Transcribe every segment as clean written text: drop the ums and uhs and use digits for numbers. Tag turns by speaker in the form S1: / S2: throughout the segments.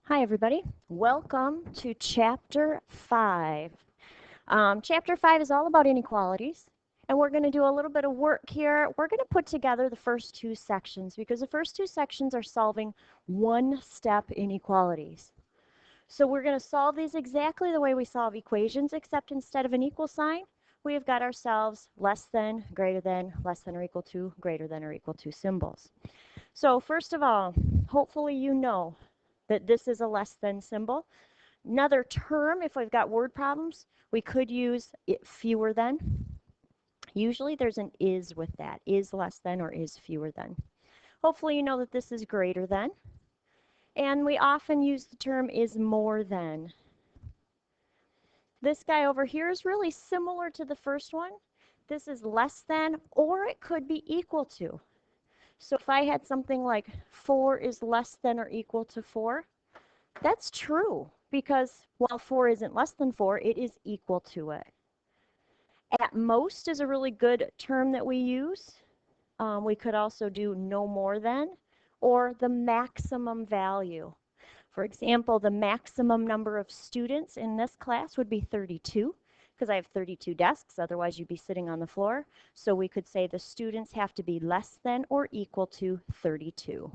S1: Hi, everybody. Welcome to Chapter 5. Chapter 5 is all about inequalities, and we're going to do a little bit of work here. We're going to put together the first two sections because the first two sections are solving one-step inequalities. So we're going to solve these exactly the way we solve equations, except instead of an equal sign, we have got ourselves less than, greater than, less than or equal to, greater than or equal to symbols. So first of all, hopefully you know that this is a less than symbol. Another term, if we've got word problems, we could use it fewer than. Usually there's an is with that, is less than or is fewer than. Hopefully you know that this is greater than. And we often use the term is more than. This guy over here is really similar to the first one. This is less than, or it could be equal to. So if I had something like 4 is less than or equal to 4, that's true because while 4 isn't less than 4, it is equal to it. At most is a really good term that we use. We could also do no more than or the maximum value. For example, the maximum number of students in this class would be 32 because I have 32 desks, otherwise you'd be sitting on the floor. So we could say the students have to be less than or equal to 32.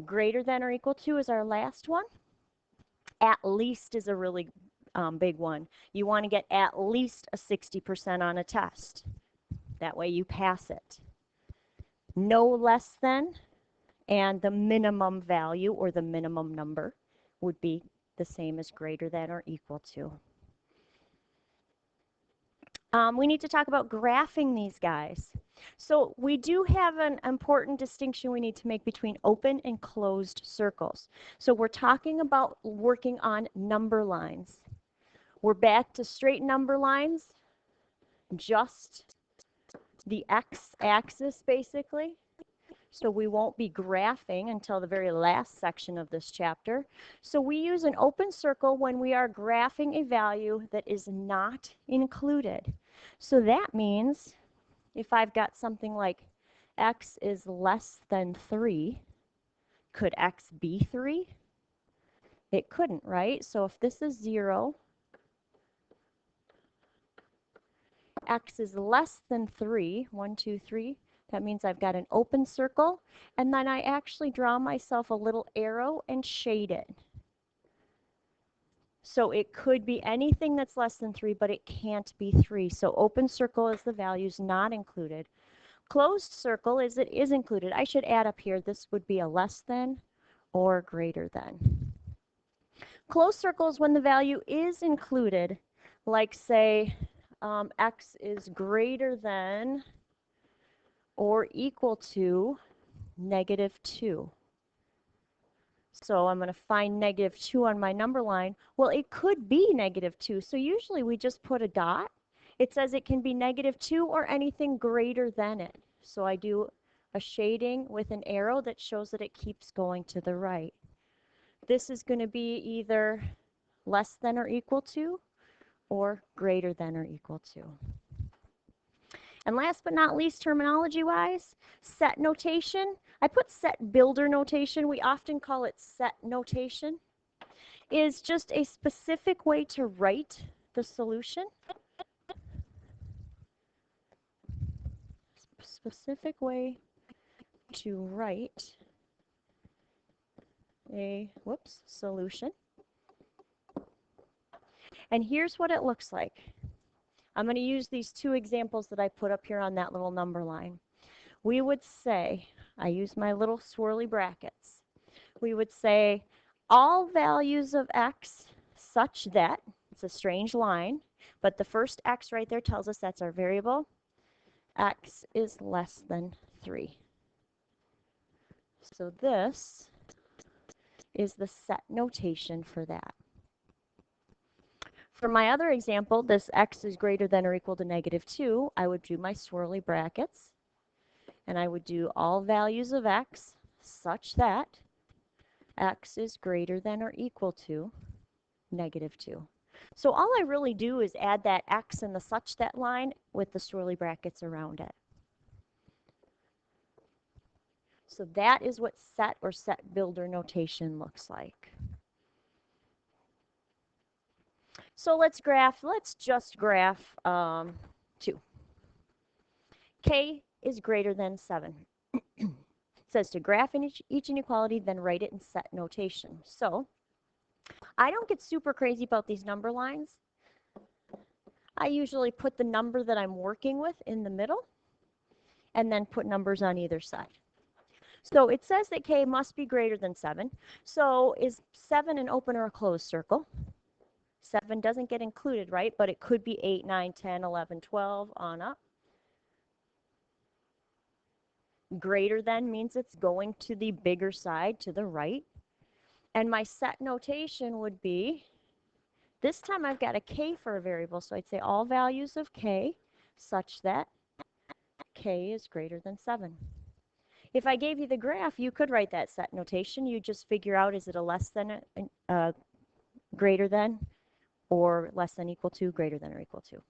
S1: Greater than or equal to is our last one. At least is a really big one. You want to get at least a 60% on a test. That way you pass it. No less than, and the minimum value or the minimum number would be the same as greater than or equal to. We need to talk about graphing these guys. So we do have an important distinction we need to make between open and closed circles. So we're talking about working on number lines. We're back to straight number lines, just the x-axis basically. So we won't be graphing until the very last section of this chapter. So we use an open circle when we are graphing a value that is not included. So that means if I've got something like x is less than 3, could x be 3? It couldn't, right? So if this is 0, x is less than 3, 1, 2, 3, that means I've got an open circle, and then I actually draw myself a little arrow and shade it. So it could be anything that's less than 3, but it can't be 3. So open circle is the values not included. Closed circle is it is included. I should add up here, this would be a less than or greater than. Closed circle is when the value is included, like say x is greater than or equal to -2. So I'm going to find -2 on my number line. Well, it could be -2. So usually we just put a dot. It says it can be -2 or anything greater than it. So I do a shading with an arrow that shows that it keeps going to the right. This is going to be either less than or equal to or greater than or equal to. And last but not least, terminology-wise, set notation. I put set builder notation. We often call it set notation. Is just a specific way to write the solution. Specific way to write a solution. And here's what it looks like. I'm going to use these two examples that I put up here on that little number line. We would say, I use my little swirly brackets. We would say all values of x such that, it's a strange line, but the first x right there tells us that's our variable, x is less than 3. So this is the set notation for that. For my other example, this x is greater than or equal to -2, I would do my swirly brackets, and I would do all values of x such that x is greater than or equal to -2. So all I really do is add that x in the such that line with the swirly brackets around it. So that is what set or set builder notation looks like. So let's just graph 2. K is greater than 7. It says to graph in each inequality, then write it in set notation. So I don't get super crazy about these number lines. I usually put the number that I'm working with in the middle and then put numbers on either side. So it says that K must be greater than 7. So is 7 an open or a closed circle? 7 doesn't get included, right? But it could be 8, 9, 10, 11, 12, on up. Greater than means it's going to the bigger side, to the right. And my set notation would be, this time I've got a K for a variable, so I'd say all values of K such that K is greater than 7. If I gave you the graph, you could write that set notation. You just figure out, is it a less than, greater than, or less than equal to, greater than or equal to.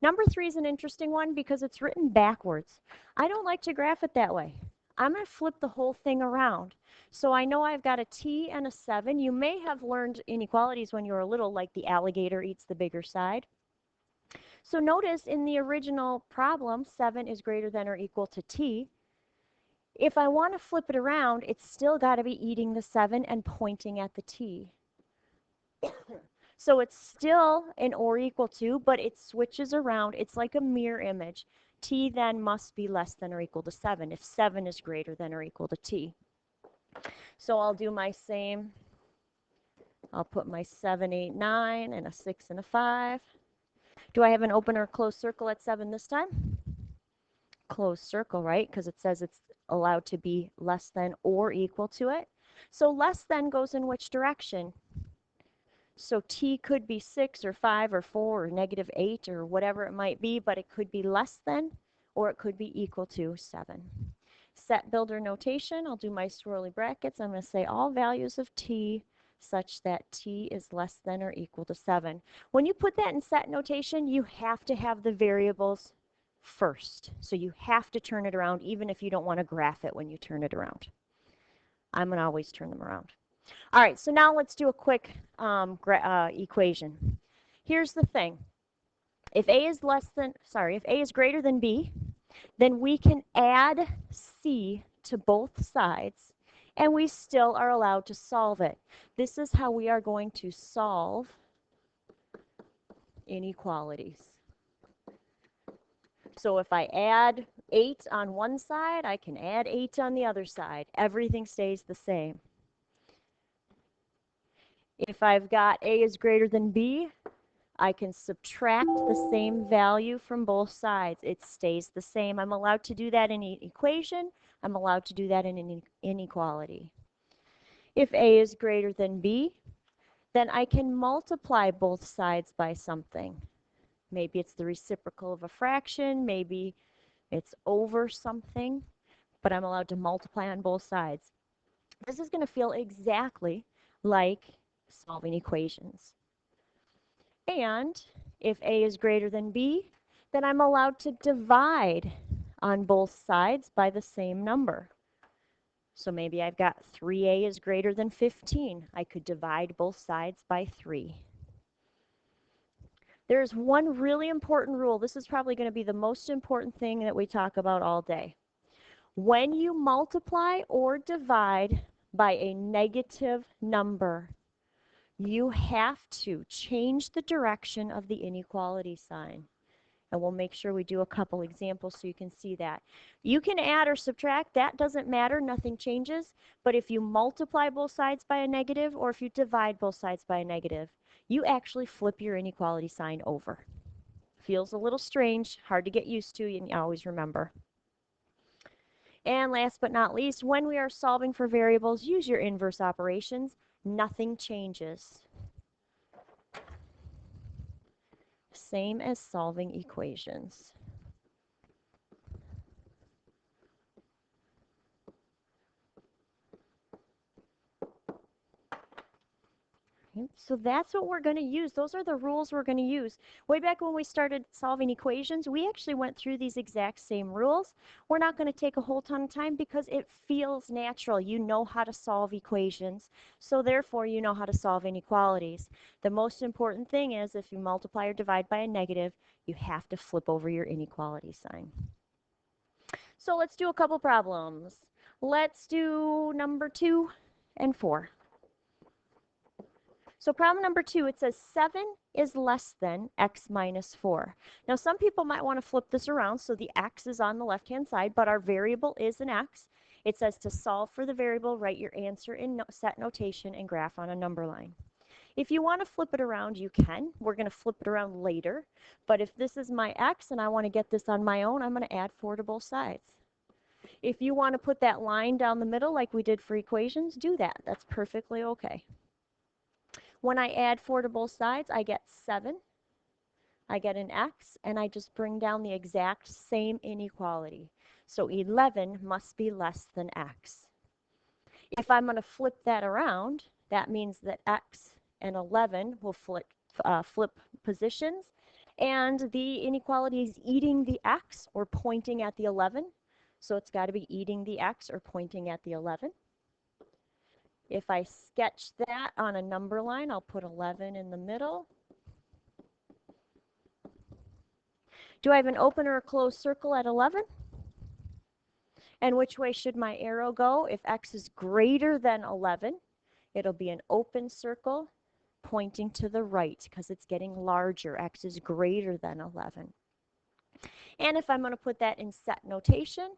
S1: Number 3 is an interesting one because it's written backwards. I don't like to graph it that way. I'm going to flip the whole thing around. So I know I've got a T and a 7. You may have learned inequalities when you were little, like the alligator eats the bigger side. So notice in the original problem, 7 is greater than or equal to T. If I want to flip it around, it's still got to be eating the 7 and pointing at the T. So it's still an or equal to, but it switches around. It's like a mirror image. T then must be less than or equal to 7 if 7 is greater than or equal to T. So I'll do my same. I'll put my 7, 8, 9, and a 6 and a 5. Do I have an open or closed circle at 7 this time? Closed circle, right? Because it says it's allowed to be less than or equal to it. So less than goes in which direction? So T could be 6 or 5 or 4 or negative 8 or whatever it might be, but it could be less than or it could be equal to 7. Set builder notation, I'll do my swirly brackets. I'm going to say all values of T such that T is less than or equal to 7. When you put that in set notation, you have to have the variables first. So you have to turn it around even if you don't want to graph it when you turn it around. I'm going to always turn them around. All right, so now let's do a quick equation. Here's the thing. If A is greater than B, then we can add C to both sides, and we still are allowed to solve it. This is how we are going to solve inequalities. So if I add 8 on one side, I can add 8 on the other side. Everything stays the same. If I've got A is greater than B, I can subtract the same value from both sides. It stays the same. I'm allowed to do that in an equation. I'm allowed to do that in an inequality. If A is greater than B, then I can multiply both sides by something. Maybe it's the reciprocal of a fraction, maybe it's over something, but I'm allowed to multiply on both sides. This is going to feel exactly like solving equations. And if A is greater than B, then I'm allowed to divide on both sides by the same number. So maybe I've got 3A is greater than 15. I could divide both sides by 3. There's one really important rule. This is probably going to be the most important thing that we talk about all day. When you multiply or divide by a negative number, you have to change the direction of the inequality sign. And we'll make sure we do a couple examples so you can see that. You can add or subtract, that doesn't matter, nothing changes. But if you multiply both sides by a negative or if you divide both sides by a negative, you actually flip your inequality sign over. Feels a little strange, hard to get used to, and you always remember. And last but not least, when we are solving for variables, use your inverse operations. Nothing changes. Same as solving equations. So that's what we're going to use. Those are the rules we're going to use. Way back when we started solving equations, we actually went through these exact same rules. We're not going to take a whole ton of time because it feels natural. You know how to solve equations, so therefore you know how to solve inequalities. The most important thing is if you multiply or divide by a negative, you have to flip over your inequality sign. So let's do a couple problems. Let's do number 2 and 4. So problem number 2, it says 7 is less than x minus 4. Now some people might want to flip this around so the x is on the left-hand side, but our variable is an x. It says to solve for the variable, write your answer in set notation and graph on a number line. If you want to flip it around, you can. We're going to flip it around later. But if this is my x and I want to get this on my own, I'm going to add 4 to both sides. If you want to put that line down the middle like we did for equations, do that. That's perfectly okay. When I add 4 to both sides, I get 7. I get an x, and I just bring down the exact same inequality. So 11 must be less than x. If I'm going to flip that around, that means that x and 11 will flip positions, and the inequality is eating the x or pointing at the 11. So it's got to be eating the x or pointing at the 11. If I sketch that on a number line, I'll put 11 in the middle. Do I have an open or a closed circle at 11? And which way should my arrow go? If x is greater than 11, it'll be an open circle pointing to the right because it's getting larger. X is greater than 11. And if I'm going to put that in set notation,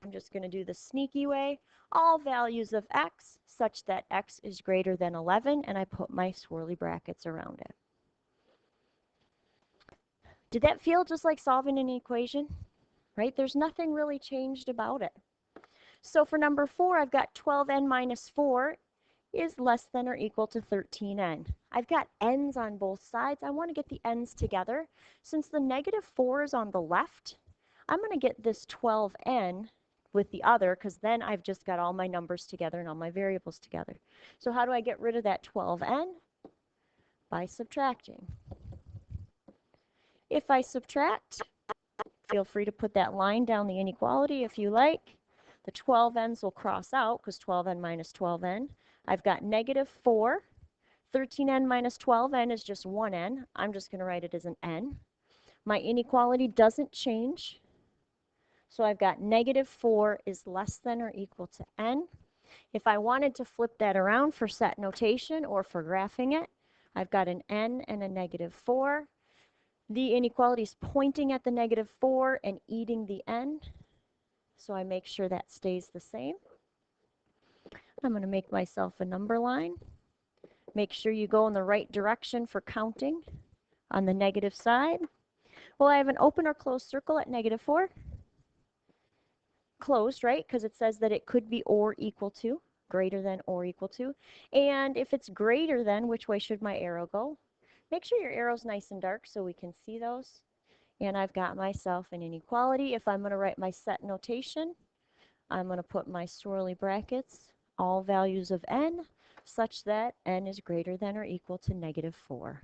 S1: I'm just going to do the sneaky way. All values of x such that x is greater than 11, and I put my swirly brackets around it. Did that feel just like solving an equation? Right? There's nothing really changed about it. So for number 4, I've got 12n minus 4 is less than or equal to 13n. I've got n's on both sides. I want to get the n's together. Since the negative 4 is on the left, I'm going to get this 12n with the other because then I've just got all my numbers together and all my variables together. So how do I get rid of that 12n? By subtracting. If I subtract, feel free to put that line down the inequality if you like. The 12n's will cross out because 12n minus 12n. I've got negative 4. 13n minus 12n is just 1n. I'm just going to write it as an n. My inequality doesn't change. So I've got negative 4 is less than or equal to n. If I wanted to flip that around for set notation or for graphing it, I've got an n and a negative 4. The inequality is pointing at the negative 4 and eating the n. So I make sure that stays the same. I'm going to make myself a number line. Make sure you go in the right direction for counting on the negative side. Well, I have an open or closed circle at negative 4. Closed, right? Because it says that it could be or equal to, greater than or equal to. And if it's greater than, which way should my arrow go? Make sure your arrow's nice and dark so we can see those. And I've got myself an inequality. If I'm going to write my set notation, I'm going to put my swirly brackets, all values of n, such that n is greater than or equal to negative 4.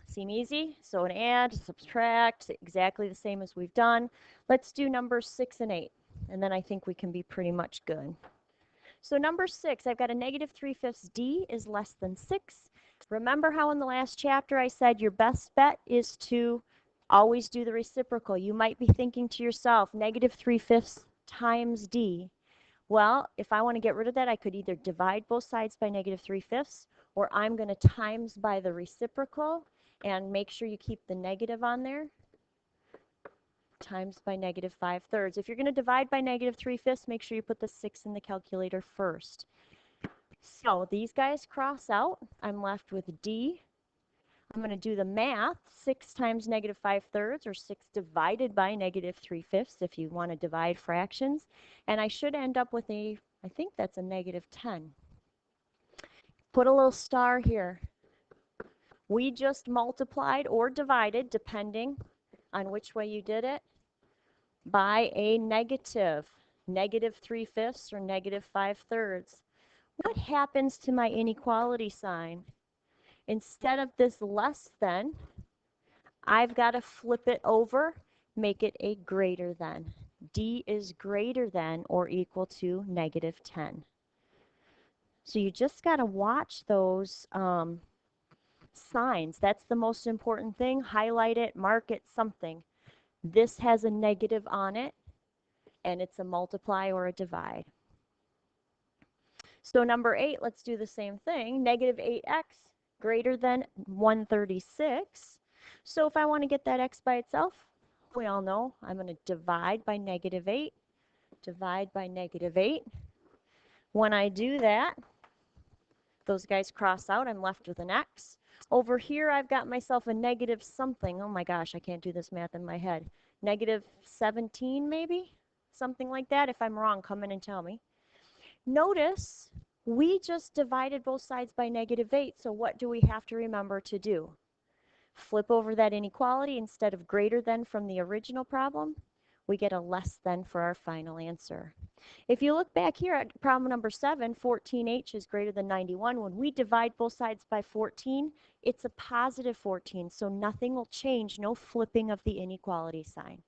S1: Seem easy? So an add, subtract, exactly the same as we've done. Let's do numbers 6 and 8, and then I think we can be pretty much good. So number 6, I've got a negative 3/5 d is less than 6. Remember how in the last chapter I said your best bet is to always do the reciprocal. You might be thinking to yourself, negative 3/5 times d. Well, if I want to get rid of that, I could either divide both sides by negative 3/5, or I'm going to times by the reciprocal, and make sure you keep the negative on there, times by negative 5/3. If you're going to divide by negative 3/5, make sure you put the 6 in the calculator first. So these guys cross out. I'm left with d. I'm going to do the math. 6 times negative 5/3, or 6 divided by negative 3/5 if you want to divide fractions. And I should end up with a, I think that's a negative 10. Put a little star here. We just multiplied or divided, depending on which way you did it, by a negative. -3/5 or -5/3. What happens to my inequality sign? Instead of this less than, I've got to flip it over, make it a greater than. D is greater than or equal to -10. So you just got to watch those signs. That's the most important thing. Highlight it, mark it, something. This has a negative on it, and it's a multiply or a divide. So number 8, let's do the same thing. -8x greater than 136. So if I want to get that x by itself, we all know I'm going to divide by -8, divide by -8. When I do that, those guys cross out, I'm left with an x. Over here, I've got myself a negative something. Oh my gosh, I can't do this math in my head. -17 maybe? Something like that. If I'm wrong, come in and tell me. Notice we just divided both sides by -8, so what do we have to remember to do? Flip over that inequality. Instead of greater than from the original problem, we get a less than for our final answer. If you look back here at problem number 7, 14h is greater than 91. When we divide both sides by 14, it's a +14, so nothing will change, no flipping of the inequality sign.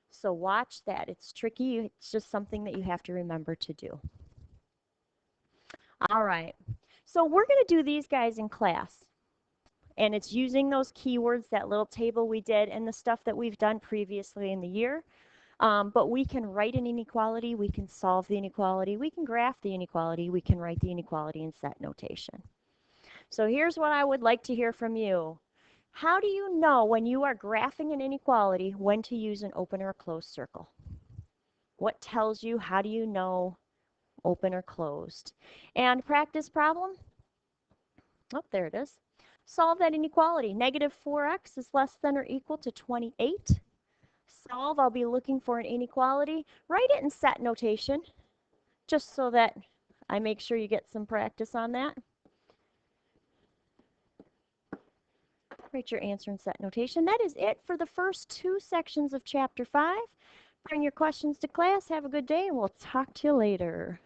S1: So watch that. It's tricky. It's just something that you have to remember to do. All right. So we're going to do these guys in class. And it's using those keywords, that little table we did, and the stuff that we've done previously in the year. But we can write an inequality, we can solve the inequality, we can graph the inequality, we can write the inequality in set notation. So here's what I would like to hear from you. How do you know when you are graphing an inequality when to use an open or a closed circle? What tells you, how do you know open or closed? And practice problem. Oh, there it is. Solve that inequality. -4x is less than or equal to 28. Solve, I'll be looking for an inequality. Write it in set notation, just so that I make sure you get some practice on that. Write your answer in set notation. That is it for the first 2 sections of Chapter 5. Bring your questions to class. Have a good day, and we'll talk to you later.